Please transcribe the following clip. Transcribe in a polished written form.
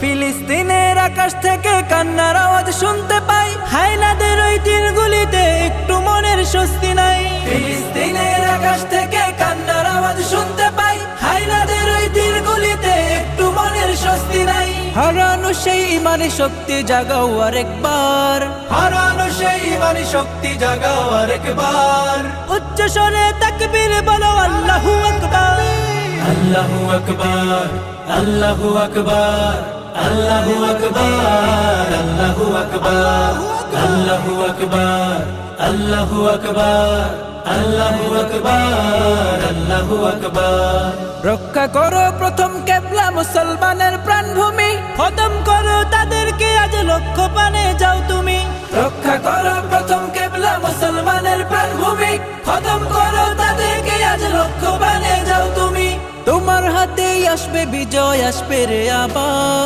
ফিলিস্তিনের আকাশ থেকে কান্নার আওয়াজ শুনতে পাই, হায়নাদের ওই তীরগুলিতে একটু মনের স্বস্তি নাই। ফিলিস্তিনের আকাশ থেকে কান্নার আওয়াজ শুনতে পাই, হায়নাদের ওই তীরগুলিতে একটু মনের স্বস্তি নাই। হারানো সেই ইমানি শক্তি জাগাও আরেকবার, হারানো সেই ইমানি শক্তি জাগাও আরেকবার। উচ্চ স্বরে তাকবীর বলো আল্লাহু আকবার, আল্লাহু আকবার, আল্লাহু আকবার, আল্লাহু আকবার, আল্লাহু আকবার, আল্লাহু আকবার, আল্লাহু আকবার, আল্লাহু আকবার, আল্লাহু আকবার। রক্ষা করো প্রথম কেবলা মুসলমানের প্রাণভূমি, খতম করো তাদেরকে আজ লক্ষ্য পানে যাও তুমি। রক্ষা করো প্রথম কেবলা মুসলমানের প্রাণভূমি, খতম করো তাদেরকে আজ লক্ষ্য পানে যাও তুমি। তোমার হাতেই আসবে বিজয়, আসবে রে আবার।